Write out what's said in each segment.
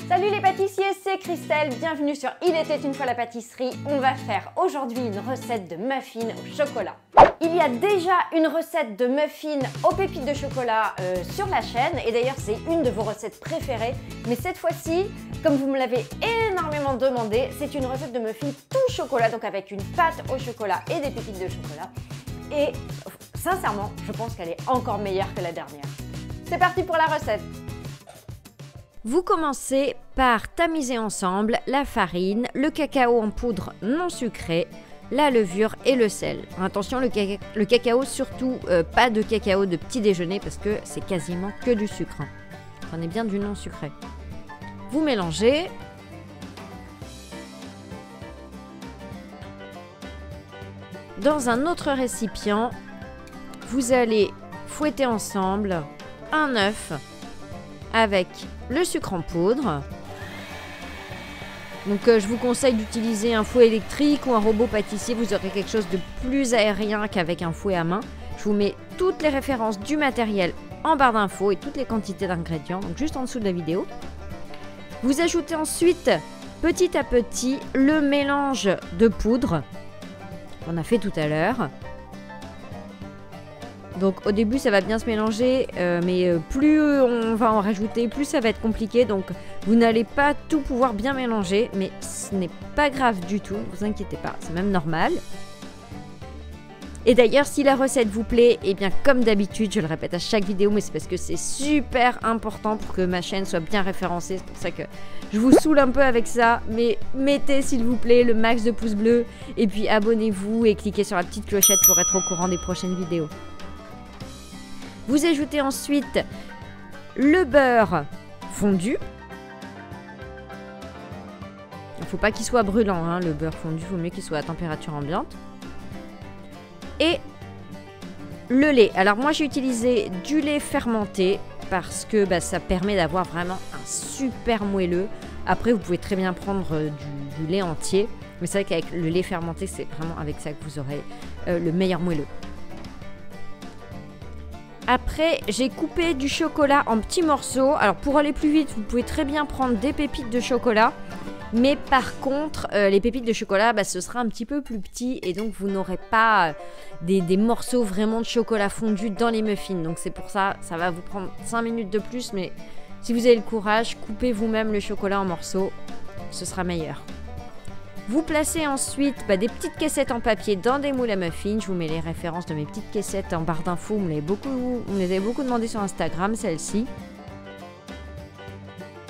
Salut les pâtissiers, c'est Christelle, bienvenue sur Il était une fois la pâtisserie. On va faire aujourd'hui une recette de muffins au chocolat. Il y a déjà une recette de muffins aux pépites de chocolat sur la chaîne et d'ailleurs c'est une de vos recettes préférées. Mais cette fois-ci, comme vous me l'avez énormément demandé, c'est une recette de muffins tout chocolat, donc avec une pâte au chocolat et des pépites de chocolat. Et sincèrement, je pense qu'elle est encore meilleure que la dernière. C'est parti pour la recette! Vous commencez par tamiser ensemble la farine, le cacao en poudre non sucré, la levure et le sel. Attention, le cacao, surtout pas de cacao de petit déjeuner parce que c'est quasiment que du sucre. Prenez bien du non sucré. Vous mélangez. Dans un autre récipient, vous allez fouetter ensemble un œuf avec le sucre en poudre. Donc je vous conseille d'utiliser un fouet électrique ou un robot pâtissier, vous aurez quelque chose de plus aérien qu'avec un fouet à main. Je vous mets toutes les références du matériel en barre d'infos et toutes les quantités d'ingrédients, donc juste en dessous de la vidéo. Vous ajoutez ensuite petit à petit le mélange de poudre qu'on a fait tout à l'heure. Donc au début ça va bien se mélanger, mais plus on va en rajouter, plus ça va être compliqué. Donc vous n'allez pas tout pouvoir bien mélanger, mais ce n'est pas grave du tout, ne vous inquiétez pas, c'est même normal. Et d'ailleurs si la recette vous plaît, et bien comme d'habitude, je le répète à chaque vidéo, mais c'est parce que c'est super important pour que ma chaîne soit bien référencée. C'est pour ça que je vous saoule un peu avec ça, mais mettez s'il vous plaît le max de pouces bleus, et puis abonnez-vous et cliquez sur la petite clochette pour être au courant des prochaines vidéos. Vous ajoutez ensuite le beurre fondu. Il ne faut pas qu'il soit brûlant, hein, le beurre fondu, il vaut mieux qu'il soit à température ambiante. Et le lait. Alors moi j'ai utilisé du lait fermenté parce que ça permet d'avoir vraiment un super moelleux. Après vous pouvez très bien prendre du lait entier. Mais c'est vrai qu'avec le lait fermenté, c'est vraiment avec ça que vous aurez le meilleur moelleux. Après, j'ai coupé du chocolat en petits morceaux. Alors, pour aller plus vite, vous pouvez très bien prendre des pépites de chocolat. Mais par contre, les pépites de chocolat, ce sera un petit peu plus petit. Et donc, vous n'aurez pas des morceaux vraiment de chocolat fondu dans les muffins. Donc, c'est pour ça, ça va vous prendre 5 minutes de plus. Mais si vous avez le courage, coupez vous-même le chocolat en morceaux. Ce sera meilleur. Vous placez ensuite des petites caissettes en papier dans des moules à muffins. Je vous mets les références de mes petites caissettes en barre d'infos. Vous me les avez beaucoup demandé sur Instagram, celle-ci.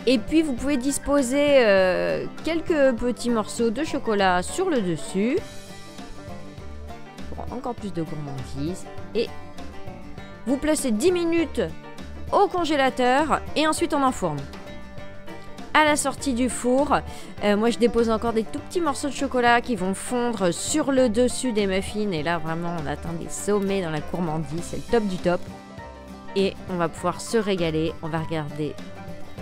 Et puis vous pouvez disposer quelques petits morceaux de chocolat sur le dessus. Pour encore plus de gourmandise. Et vous placez 10 minutes au congélateur et ensuite on enfourne. À la sortie du four, moi je dépose encore des tout petits morceaux de chocolat qui vont fondre sur le dessus des muffins. Et là vraiment on atteint des sommets dans la gourmandise, c'est le top du top. Et on va pouvoir se régaler, on va regarder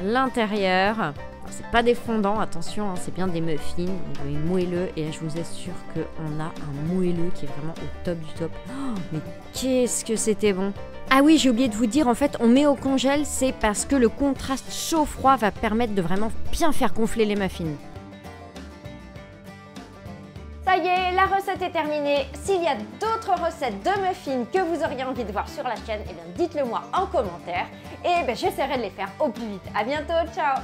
l'intérieur. C'est pas des fondants, attention, hein, c'est bien des muffins, des moelleux. Et là je vous assure qu'on a un moelleux qui est vraiment au top du top. Oh, mais qu'est-ce que c'était bon! Ah oui, j'ai oublié de vous dire, en fait, on met au congèle, c'est parce que le contraste chaud-froid va permettre de vraiment bien faire gonfler les muffins. Ça y est, la recette est terminée. S'il y a d'autres recettes de muffins que vous auriez envie de voir sur la chaîne, dites-le moi en commentaire et j'essaierai de les faire au plus vite. À bientôt, ciao!